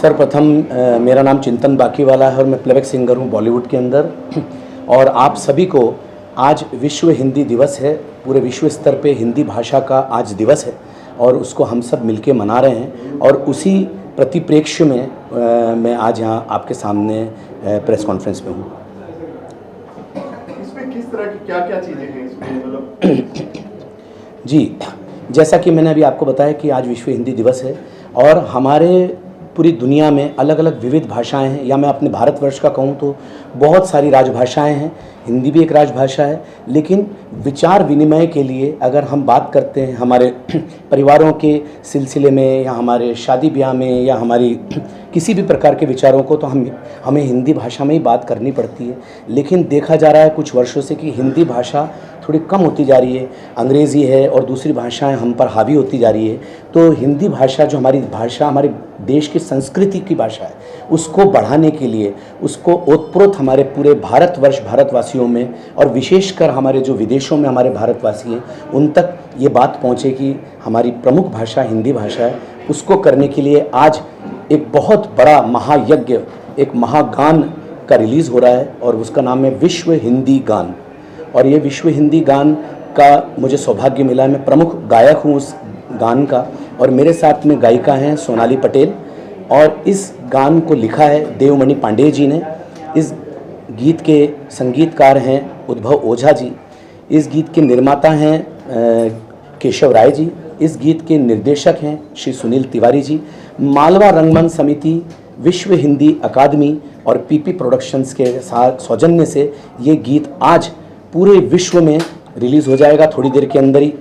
सर्वप्रथम मेरा नाम चिंतन बाकीवाला है और मैं प्लेबैक सिंगर हूँ बॉलीवुड के अंदर। और आप सभी को आज विश्व हिंदी दिवस है। पूरे विश्व स्तर पे हिंदी भाषा का आज दिवस है और उसको हम सब मिलके मना रहे हैं। और उसी प्रतिप्रेक्ष्य में मैं आज यहाँ आपके सामने प्रेस कॉन्फ्रेंस में हूँ। इसमें किस तरह की क्या चीज़ें हैं इसमें, मतलब? जी, जैसा कि मैंने अभी आपको बताया कि आज विश्व हिंदी दिवस है और हमारे पूरी दुनिया में अलग अलग विविध भाषाएं हैं, या मैं अपने भारतवर्ष का कहूँ तो बहुत सारी राजभाषाएं हैं। हिंदी भी एक राजभाषा है, लेकिन विचार विनिमय के लिए अगर हम बात करते हैं हमारे परिवारों के सिलसिले में या हमारे शादी ब्याह में या हमारी किसी भी प्रकार के विचारों को, तो हमें हिंदी भाषा में ही बात करनी पड़ती है। लेकिन देखा जा रहा है कुछ वर्षों से कि हिंदी भाषा थोड़ी कम होती जा रही है, अंग्रेज़ी है और दूसरी भाषाएं हम पर हावी होती जा रही है। तो हिंदी भाषा जो हमारी भाषा, हमारे देश की संस्कृति की भाषा है, उसको बढ़ाने के लिए, उसको ओतप्रोत हमारे पूरे भारतवर्ष भारतवासियों में और विशेषकर हमारे जो विदेशों में हमारे भारतवासी हैं उन तक ये बात पहुँचे कि हमारी प्रमुख भाषा हिंदी भाषा है। उसको करने के लिए आज एक बहुत बड़ा महायज्ञ, एक महागान का रिलीज़ हो रहा है और उसका नाम है विश्व हिंदी गान। और ये विश्व हिंदी गान का मुझे सौभाग्य मिला है। मैं प्रमुख गायक हूँ उस गान का और मेरे साथ में गायिका हैं सोनाली पटेल। और इस गान को लिखा है देवमणि पांडे जी ने। इस गीत के संगीतकार हैं उद्भव ओझा जी। इस गीत के निर्माता हैं केशव राय जी। इस गीत के निर्देशक हैं श्री सुनील तिवारी जी। मालवा रंगमंच समिति, विश्व हिंदी अकादमी और पीपी प्रोडक्शंस के साथ सौजन्य से ये गीत आज पूरे विश्व में रिलीज़ हो जाएगा थोड़ी देर के अंदर ही।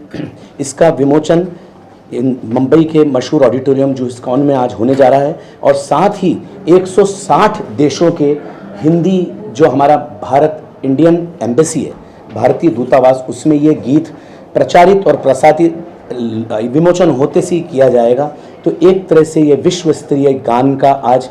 इसका विमोचन मुंबई के मशहूर ऑडिटोरियम जो इस्कॉन में आज होने जा रहा है। और साथ ही 160 देशों के हिंदी जो हमारा भारत इंडियन एम्बेसी है, भारतीय दूतावास, उसमें ये गीत प्रचारित और प्रसारित विमोचन होते से ही किया जाएगा। तो एक तरह से ये विश्व स्तरीय गान का आज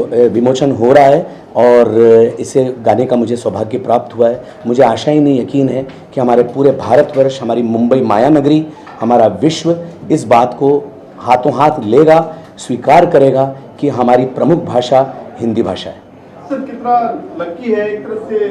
विमोचन हो रहा है और इसे गाने का मुझे सौभाग्य प्राप्त हुआ है। मुझे आशा ही नहीं यकीन है कि हमारे पूरे भारतवर्ष, हमारी मुंबई माया नगरी, हमारा विश्व इस बात को हाथों हाथ लेगा, स्वीकार करेगा कि हमारी प्रमुख भाषा हिंदी भाषा है। सर, कितना लकी है, एक तरह से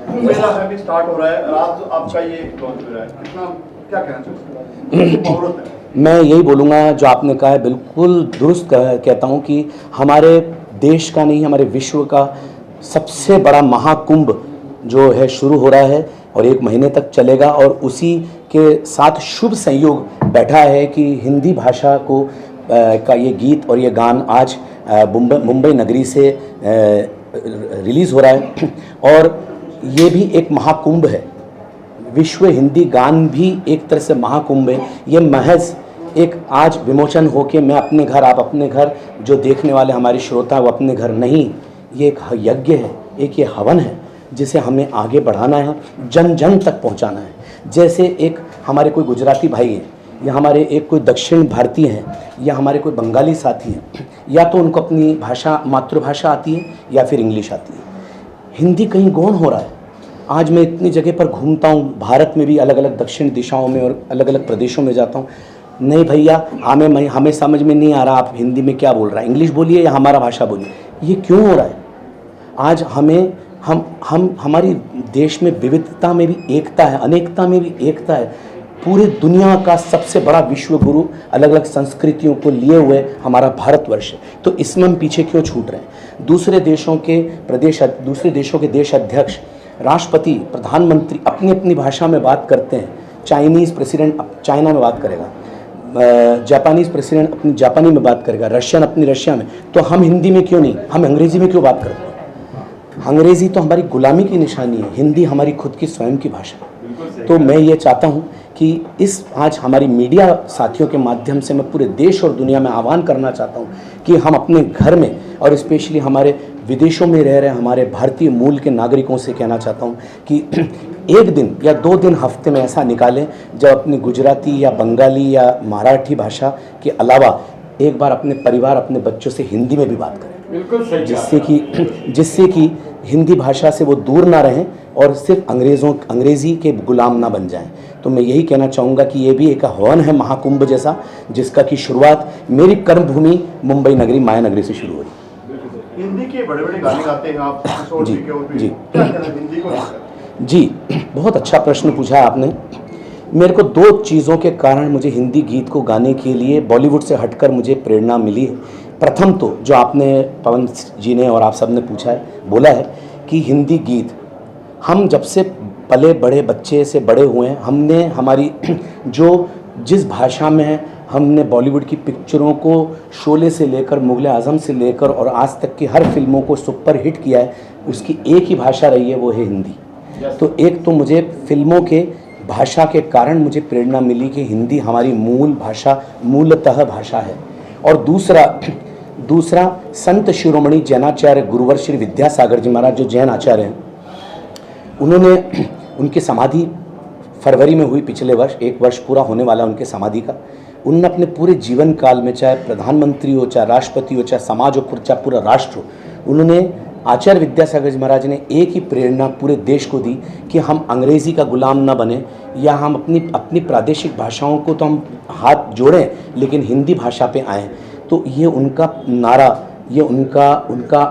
कुंभ मेला अभी स्टार्ट हो रहा है, आज आपका ये लॉन्च हो रहा है, कितना क्या कहना चाहते हैं? मैं यही बोलूँगा जो आपने कहा है, बिल्कुल दुरुस्त कहता हूँ कि हमारे देश का नहीं, हमारे विश्व का सबसे बड़ा महाकुंभ जो है शुरू हो रहा है और 1 महीने तक चलेगा। और उसी के साथ शुभ संयोग बैठा है कि हिंदी भाषा को का ये गीत और ये गान आज मुंबई नगरी से रिलीज़ हो रहा है। और ये भी एक महाकुंभ है, विश्व हिंदी गान भी एक तरह से महाकुंभ है। ये महज एक आज विमोचन हो के मैं अपने घर, आप अपने घर, जो देखने वाले हमारे श्रोता वो अपने घर नहीं, ये एक यज्ञ है, एक ये हवन है जिसे हमें आगे बढ़ाना है, जन जन तक पहुंचाना है। जैसे एक हमारे कोई गुजराती भाई हैं या हमारे एक कोई दक्षिण भारतीय हैं या हमारे कोई बंगाली साथी हैं, या तो उनको अपनी भाषा मातृभाषा आती है या फिर इंग्लिश आती है। हिंदी कहीं गौण हो रहा है। आज मैं इतनी जगह पर घूमता हूँ, भारत में भी अलग अलग दक्षिण दिशाओं में और अलग अलग प्रदेशों में जाता हूँ। नहीं भैया, हमें समझ में नहीं आ रहा आप हिंदी में क्या बोल रहा है, इंग्लिश बोलिए या हमारा भाषा बोलिए। ये क्यों हो रहा है? आज हम हमारी देश में विविधता में भी एकता है, अनेकता में भी एकता है। पूरे दुनिया का सबसे बड़ा विश्व गुरु अलग अलग संस्कृतियों को लिए हुए हमारा भारतवर्ष है। तो इसमें हम पीछे क्यों छूट रहे हैं? दूसरे देशों के देश अध्यक्ष, राष्ट्रपति, प्रधानमंत्री अपनी अपनी भाषा में बात करते हैं। चाइनीज़ प्रेसिडेंट चाइना में बात करेगा, जापानीज़ प्रेसिडेंट अपनी जापानी में बात करेगा, रशियन अपनी रशिया में। तो हम हिंदी में क्यों नहीं, हम अंग्रेज़ी में क्यों बात करते हैं? अंग्रेज़ी तो हमारी गुलामी की निशानी है, हिंदी हमारी खुद की स्वयं की भाषा है। तो मैं ये चाहता हूँ कि इस आज हमारी मीडिया साथियों के माध्यम से मैं पूरे देश और दुनिया में आह्वान करना चाहता हूँ कि हम अपने घर में और स्पेशली हमारे विदेशों में रह रहे हमारे भारतीय मूल के नागरिकों से कहना चाहता हूँ कि 1 दिन या 2 दिन हफ्ते में ऐसा निकालें जब अपनी गुजराती या बंगाली या मराठी भाषा के अलावा एक बार अपने परिवार, अपने बच्चों से हिंदी में भी बात करें। बिल्कुल सही। जिससे कि हिंदी भाषा से वो दूर ना रहें और सिर्फ अंग्रेज़ी के गुलाम ना बन जाएं। तो मैं यही कहना चाहूँगा कि ये भी एक हवन है महाकुंभ जैसा, जिसका की शुरुआत मेरी कर्मभूमि मुंबई नगरी माया नगरी से शुरू हुई। हिंदी के बड़े बड़े गाने गाते हैं आप, किशोर जी, के और भी, जी। क्या कहना है हिंदी को लेकर? जी, बहुत अच्छा प्रश्न पूछा आपने। मेरे को दो चीज़ों के कारण मुझे हिंदी गीत को गाने के लिए बॉलीवुड से हटकर मुझे प्रेरणा मिली है। प्रथम तो जो आपने पवन जी ने और आप सब ने पूछा है, बोला है कि हिंदी गीत, हम जब से पले बड़े बच्चे से बड़े हुए हैं, हमने हमारी जो जिस भाषा में हमने बॉलीवुड की पिक्चरों को शोले से लेकर मुगल आज़म से लेकर और आज तक की हर फिल्मों को सुपर हिट किया है, उसकी एक ही भाषा रही है, वो है हिंदी। तो एक तो मुझे फिल्मों के भाषा के कारण मुझे प्रेरणा मिली कि हिंदी हमारी मूल भाषा, मूलतः भाषा है। और दूसरा संत शिरोमणि जैनाचार्य गुरुवर श्री विद्यासागर जी महाराज जो जैन आचार्य हैं, उन्होंने उनकी समाधि फरवरी में हुई पिछले वर्ष, 1 वर्ष पूरा होने वाला उनके समाधि का। उन्होंने अपने पूरे जीवन काल में, चाहे प्रधानमंत्री हो, चाहे राष्ट्रपति हो, चाहे समाज हो, चाहे पूरा राष्ट्र हो, उन्होंने आचार्य विद्यासागर जी महाराज ने एक ही प्रेरणा पूरे देश को दी कि हम अंग्रेज़ी का गुलाम न बने, या हम अपनी प्रादेशिक भाषाओं को तो हम हाथ जोड़ें लेकिन हिंदी भाषा पे आएँ। तो ये उनका नारा, ये उनका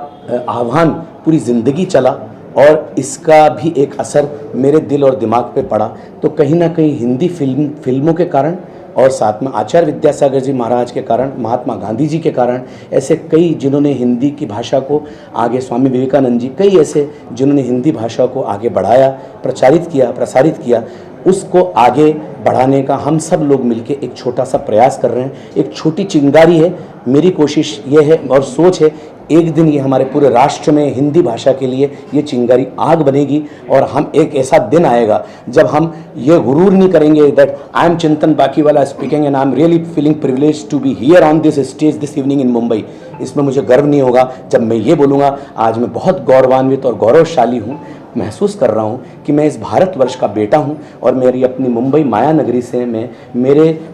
आह्वान पूरी ज़िंदगी चला और इसका भी एक असर मेरे दिल और दिमाग पे पड़ा। तो कहीं ना कहीं हिंदी फिल्मों के कारण और साथ में आचार्य विद्यासागर जी महाराज के कारण, महात्मा गांधी जी के कारण, ऐसे कई जिन्होंने हिंदी की भाषा को आगे, स्वामी विवेकानंद जी, कई ऐसे जिन्होंने हिंदी भाषा को आगे बढ़ाया, प्रचारित किया, प्रसारित किया, उसको आगे बढ़ाने का हम सब लोग मिलके एक छोटा सा प्रयास कर रहे हैं। एक छोटी चिंगारी है। मेरी कोशिश ये है और सोच है, एक दिन ये हमारे पूरे राष्ट्र में हिंदी भाषा के लिए ये चिंगारी आग बनेगी और हम एक ऐसा दिन आएगा जब हम ये गुरूर नहीं करेंगे that I am Chintan Bakiwala speaking and I am really feeling privilege to be here on this stage this evening in Mumbai. इसमें मुझे गर्व नहीं होगा जब मैं ये बोलूँगा आज मैं बहुत गौरवान्वित और गौरवशाली हूँ, महसूस कर रहा हूँ कि मैं इस भारतवर्ष का बेटा हूँ और मेरी अपनी मुंबई माया नगरी से मैं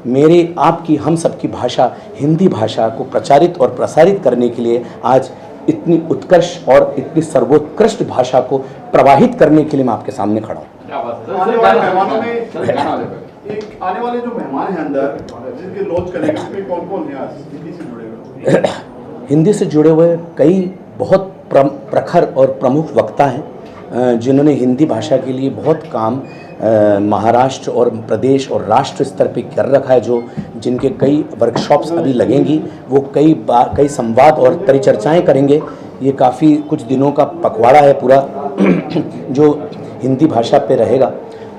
मेरे आपकी हम सबकी भाषा हिंदी भाषा को प्रचारित और प्रसारित करने के लिए आज इतनी उत्कर्ष और इतनी सर्वोत्कृष्ट भाषा को प्रवाहित करने के लिए मैं आपके सामने खड़ा हूँ। आने वाले मेहमानों में आने वाले जो मेहमान हैं अंदर जिनके लॉन्च करेंगे उसमें कौन कौन है आज हिंदी से जुड़े हुए? हिंदी से जुड़े हुए कई बहुत प्रखर और प्रमुख वक्ता हैं जिन्होंने हिंदी भाषा के लिए बहुत काम महाराष्ट्र और प्रदेश और राष्ट्र स्तर पे कर रखा है, जो जिनके कई वर्कशॉप्स अभी लगेंगी, वो कई संवाद और परिचर्चाएं करेंगे। ये काफ़ी कुछ दिनों का पखवाड़ा है पूरा जो हिंदी भाषा पे रहेगा।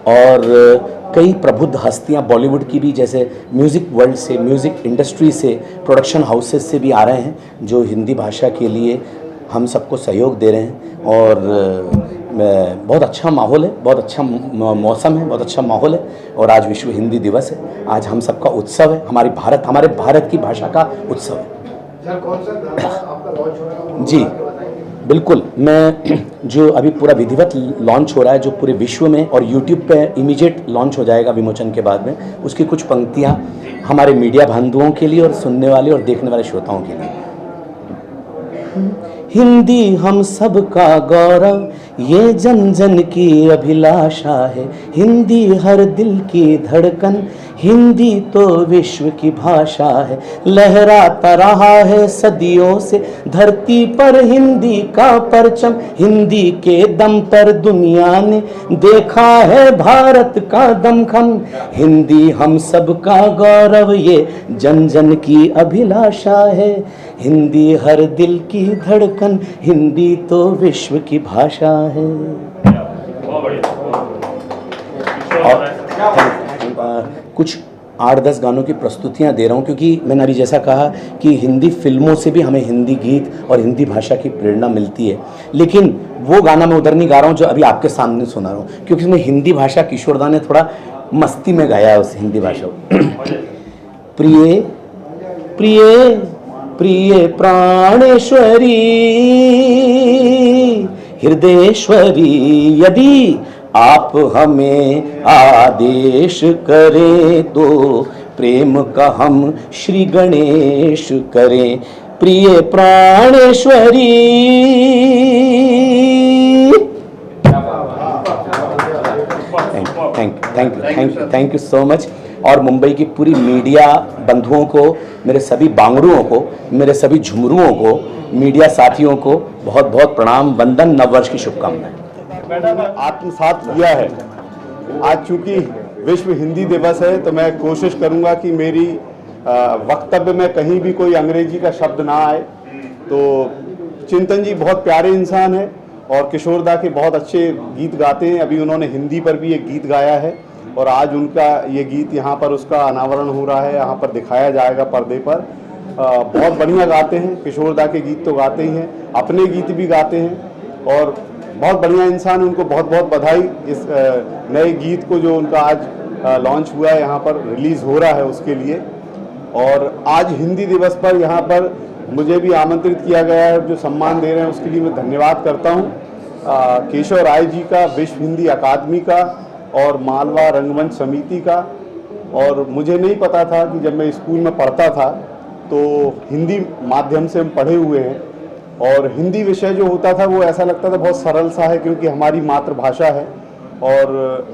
और कई प्रबुद्ध हस्तियां बॉलीवुड की भी, जैसे म्यूज़िक वर्ल्ड से, म्यूज़िक इंडस्ट्री से, प्रोडक्शन हाउसेस से भी आ रहे हैं जो हिंदी भाषा के लिए हम सबको सहयोग दे रहे हैं। और बहुत अच्छा माहौल है, बहुत अच्छा मौसम है, बहुत अच्छा माहौल है। और आज विश्व हिंदी दिवस है, आज हम सबका उत्सव है, हमारे भारत की भाषा का उत्सव है। सर कौन सा गाना आपका लॉन्च हो रहा है? जी बिल्कुल, मैं जो अभी पूरा विधिवत लॉन्च हो रहा है जो पूरे विश्व में और यूट्यूब पे इमीडिएट लॉन्च हो जाएगा विमोचन के बाद में, उसकी कुछ पंक्तियाँ हमारे मीडिया बंधुओं के लिए और सुनने वाले और देखने वाले श्रोताओं के लिए। हिंदी हम सब का गौरव, ये जन जन की अभिलाषा है। हिंदी हर दिल की धड़कन, हिंदी तो विश्व की भाषा है। लहराता रहा है सदियों से धरती पर हिंदी का परचम। हिंदी के दम पर दुनिया ने देखा है भारत का दमखम। हिंदी हम सब का गौरव, ये जन जन की अभिलाषा है। हिंदी हर दिल की धड़कन, हिंदी तो विश्व की भाषा है। और कुछ 8-10 गानों की प्रस्तुतियां दे रहा हूं क्योंकि मैंने अभी जैसा कहा कि हिंदी फिल्मों से भी हमें हिंदी गीत और हिंदी भाषा की प्रेरणा मिलती है। लेकिन वो गाना मैं उधर नहीं गा रहा हूं जो अभी आपके सामने सुना रहा हूं, क्योंकि उसमें हिंदी भाषा किशोरदा ने थोड़ा मस्ती में गाया है उस हिंदी भाषा को। प्रिय प्रिय प्रिय प्राणेश्वरी हृदयेश्वरी, यदि आप हमें आदेश करें तो प्रेम का हम श्री गणेश करें। प्रिय प्राणेश्वरी थैंक यू सो मच। और मुंबई की पूरी मीडिया बंधुओं को, मेरे सभी बांगड़ुओं को, मेरे सभी झुमरुओं को, मीडिया साथियों को बहुत बहुत प्रणाम, वंदन, नववर्ष की शुभकामनाएं। आत्मसात किया है। आज चूंकि विश्व हिंदी दिवस है तो मैं कोशिश करूंगा कि मेरी वक्तव्य में कहीं भी कोई अंग्रेजी का शब्द ना आए। तो चिंतन जी बहुत प्यारे इंसान है और किशोर दा के बहुत अच्छे गीत गाते हैं। अभी उन्होंने हिंदी पर भी एक गीत गाया है और आज उनका ये गीत यहाँ पर उसका अनावरण हो रहा है, यहाँ पर दिखाया जाएगा पर्दे पर। बहुत बढ़िया गाते हैं किशोर दा के गीत, तो गाते ही हैं, अपने गीत भी गाते हैं और बहुत बढ़िया इंसान। उनको बहुत बहुत बधाई इस नए गीत को जो उनका आज लॉन्च हुआ है, यहाँ पर रिलीज़ हो रहा है उसके लिए। और आज हिंदी दिवस पर यहाँ पर मुझे भी आमंत्रित किया गया है, जो सम्मान दे रहे हैं उसके लिए मैं धन्यवाद करता हूँ केशव राय जी का, विश्व हिंदी अकादमी का और मालवा रंगमंच समिति का। और मुझे नहीं पता था कि जब मैं स्कूल में पढ़ता था तो हिंदी माध्यम से हम पढ़े हुए हैं और हिंदी विषय जो होता था वो ऐसा लगता था बहुत सरल सा है, क्योंकि हमारी मातृभाषा है। और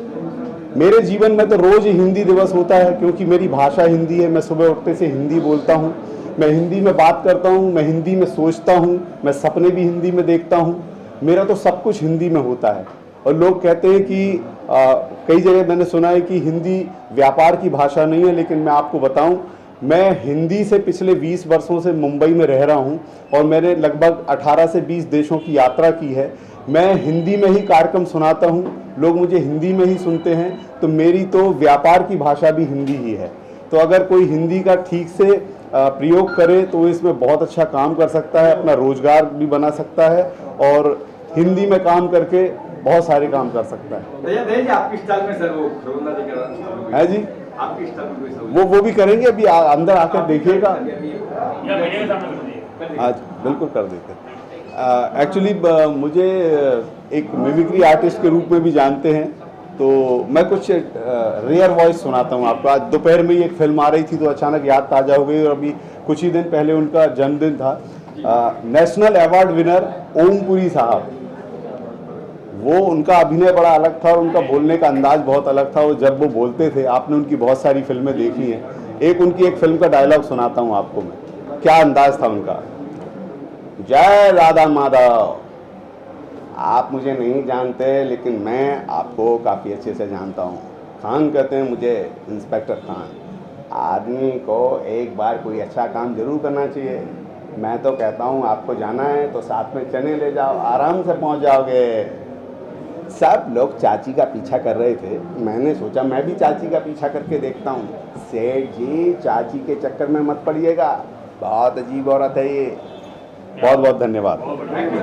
मेरे जीवन में तो रोज़ ही हिंदी दिवस होता है, क्योंकि मेरी भाषा हिंदी है। मैं सुबह उठते से हिंदी बोलता हूँ, मैं हिंदी में बात करता हूँ, मैं हिंदी में सोचता हूँ, मैं सपने भी हिंदी में देखता हूँ। मेरा तो सब कुछ हिंदी में होता है। और लोग कहते हैं कि कई जगह मैंने सुना है कि हिंदी व्यापार की भाषा नहीं है, लेकिन मैं आपको बताऊं, मैं हिंदी से पिछले 20 वर्षों से मुंबई में रह रहा हूं और मैंने लगभग 18 से 20 देशों की यात्रा की है। मैं हिंदी में ही कार्यक्रम सुनाता हूं, लोग मुझे हिंदी में ही सुनते हैं, तो मेरी तो व्यापार की भाषा भी हिंदी ही है। तो अगर कोई हिंदी का ठीक से प्रयोग करे तो इसमें बहुत अच्छा काम कर सकता है, अपना रोजगार भी बना सकता है और हिंदी में काम करके बहुत सारे काम कर सकता है। आपकी स्टाइल में सर वो खरोंदा दिख है जी, आपकी स्टाइल में वो भी करेंगे। अभी अंदर आकर देखिएगा। आज बिल्कुल कर देते हैं। एक्चुअली मुझे एक मिमिक्री आर्टिस्ट के रूप में भी जानते हैं, तो मैं कुछ रेयर वॉइस सुनाता हूँ आपको। आज दोपहर में ही एक फिल्म आ रही थी तो अचानक याद ताज़ा हो गई और अभी कुछ ही दिन पहले उनका जन्मदिन था। नेशनल अवार्ड विनर ओमपुरी साहब, वो उनका अभिनय बड़ा अलग था और उनका बोलने का अंदाज बहुत अलग था। वो जब वो बोलते थे, आपने उनकी बहुत सारी फिल्में देखी हैं, उनकी एक फिल्म का डायलॉग सुनाता हूँ आपको मैं, क्या अंदाज था उनका। जय राधा माधव, आप मुझे नहीं जानते लेकिन मैं आपको काफ़ी अच्छे से जानता हूँ। खान कहते हैं मुझे, इंस्पेक्टर खान। आदमी को एक बार कोई अच्छा काम जरूर करना चाहिए। मैं तो कहता हूँ आपको जाना है तो साथ में चने ले जाओ, आराम से पहुँच जाओगे। सब लोग चाची का पीछा कर रहे थे, मैंने सोचा मैं भी चाची का पीछा करके देखता हूँ। सेठ जी, चाची के चक्कर में मत पड़िएगा, बहुत अजीब औरत है ये। बहुत बहुत धन्यवाद।